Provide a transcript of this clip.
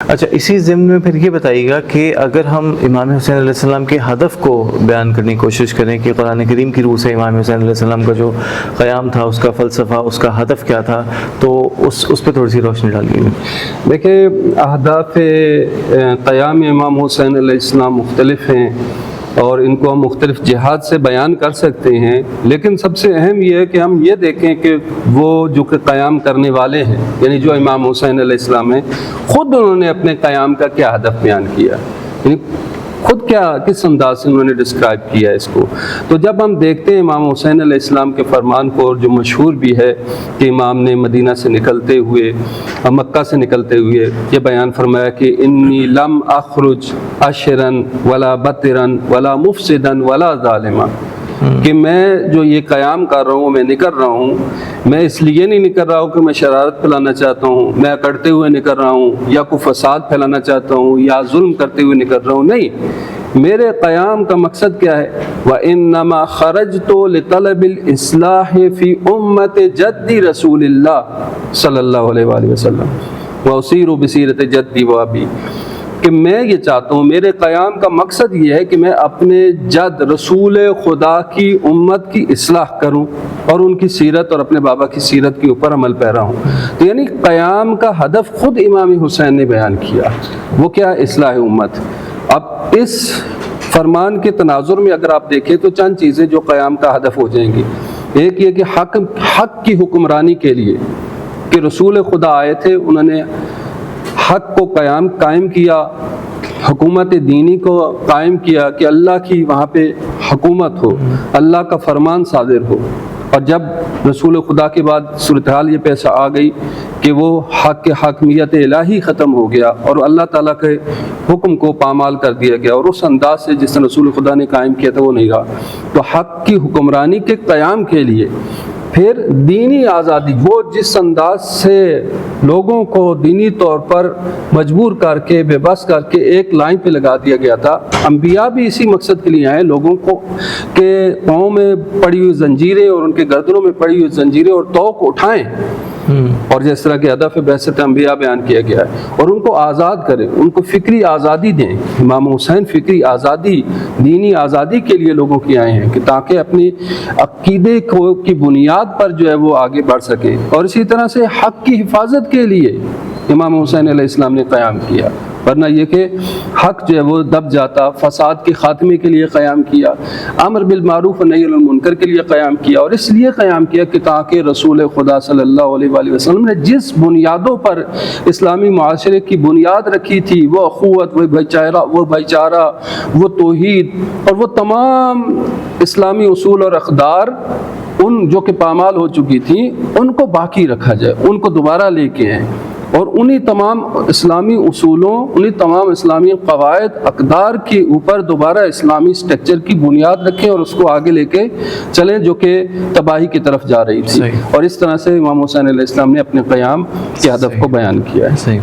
اچھا، اسی ضمن میں پھر یہ بتائیے گا کہ اگر ہم امام حسین علیہ السلام کے ہدف کو بیان کرنے کی کوشش کریں کہ قرآن کریم کی روح سے امام حسین علیہ السلام کا جو قیام تھا، اس کا فلسفہ، اس کا ہدف کیا تھا، تو اس پہ تھوڑی سی روشنی ڈالیے گا۔ دیکھیں، اہداف قیام امام حسین علیہ السلام مختلف ہیں اور ان کو ہم مختلف جہات سے بیان کر سکتے ہیں، لیکن سب سے اہم یہ ہے کہ ہم یہ دیکھیں کہ وہ جو کہ قیام کرنے والے ہیں، یعنی جو امام حسین علیہ السلام ہیں، خود انہوں نے اپنے قیام کا کیا ہدف بیان کیا، یعنی خود کس انداز سے انہوں نے ڈسکرائب کیا اس کو۔ تو جب ہم دیکھتے ہیں امام حسین علیہ السلام کے فرمان کو، اور جو مشہور بھی ہے کہ امام نے مدینہ سے نکلتے ہوئے، مکہ سے نکلتے ہوئے یہ بیان فرمایا کہ انی لم اخرج اشرن ولا بطرن ولا مفسدن ولا ظالما، کہ میں جو یہ قیام کر رہا ہوں، میں نکل رہا ہوں، میں اس لیے نہیں نکل رہا ہوں کہ میں شرارت پھیلانا چاہتا ہوں، میں اکڑتے ہوئے نکل رہا ہوں، یا کوئی فساد پھیلانا چاہتا ہوں، یا ظلم کرتے ہوئے نکل رہا ہوں، نہیں، میرے قیام کا مقصد کیا ہے؟ وَإِنَّمَا خَرَجْتُ لِطَلَبِ الْإِصْلَاحِ فِي أُمَّةِ جَدِّ رسول اللہ صلی اللہ علیہ وآلہ وسلم وَأُسِيرُ بِسِيرَةِ جَدِّ وَأَبِي، کہ میں یہ چاہتا ہوں، میرے قیام کا مقصد یہ ہے کہ میں اپنے جد رسول خدا کی امت کی اصلاح کروں اور ان کی سیرت اور اپنے بابا کی سیرت کے اوپر عمل پیرا ہوں۔ تو یعنی قیام کا ہدف خود امام حسین نے بیان کیا، وہ کیا؟ اصلاح امت۔ اب اس فرمان کے تناظر میں اگر آپ دیکھیں تو چند چیزیں جو قیام کا ہدف ہو جائیں گی۔ ایک یہ کہ حق کی حکمرانی کے لیے کہ رسول خدا آئے تھے، انہوں نے حق کو قائم کیا، حکومت دینی کو قائم کیا کہ اللہ کی وہاں پہ حکومت ہو، اللہ کا فرمان صادر ہو۔ اور جب رسول خدا کے بعد صورتحال یہ پیش آ گئی کہ وہ حق کے حاکمیت الہی ختم ہو گیا اور اللہ تعالیٰ کے حکم کو پامال کر دیا گیا، اور اس انداز سے جس نے رسول خدا نے قائم کیا تھا وہ نہیں رہا، تو حق کی حکمرانی کے قیام کے لیے پھر دینی آزادی، وہ جس انداز سے لوگوں کو دینی طور پر مجبور کر کے، بے بس کر کے ایک لائن پہ لگا دیا گیا تھا، انبیاء بھی اسی مقصد کے لیے آئے، لوگوں کو کہ پاؤں میں پڑی ہوئی زنجیریں اور ان کے گردنوں میں پڑی ہوئی زنجیریں اور طوق اٹھائیں، اور جس طرح کے ہدف بعثت انبیاء بیان کیا گیا ہے، اور ان کو آزاد کریں، ان کو فکری آزادی دیں۔ امام حسین فکری آزادی، دینی آزادی کے لیے لوگوں کی آئے ہیں کہ تاکہ اپنی عقیدے کی بنیاد پر جو ہے وہ آگے بڑھ سکیں، اور اسی طرح سے حق کی حفاظت کے لیے امام حسین علیہ السلام نے قیام کیا، ورنہ یہ کہ حق جو ہے وہ دب جاتا۔ فساد کے خاتمے کے لیے قیام کیا، امر بالمعروف و نہی عن المنکر کے لیے قیام کیا، اور اس لیے قیام کیا کہ تاکہ رسول خدا صلی اللہ علیہ وآلہ وسلم نے جس بنیادوں پر اسلامی معاشرے کی بنیاد رکھی تھی، وہ اخوت، وہ بھائی چارہ، وہ توحید، اور وہ تمام اسلامی اصول اور اقدار ان جو کہ پامال ہو چکی تھیں، ان کو باقی رکھا جائے، ان کو دوبارہ لے کے آئیں، اور انہی تمام اسلامی اصولوں، انہی تمام اسلامی قواعد اقدار کے اوپر دوبارہ اسلامی سٹرکچر کی بنیاد رکھیں اور اس کو آگے لے کے چلیں جو کہ تباہی کی طرف جا رہی تھی۔ اور اس طرح سے امام حسین علیہ السلام نے اپنے قیام کے ہدف کو بیان کیا ہے۔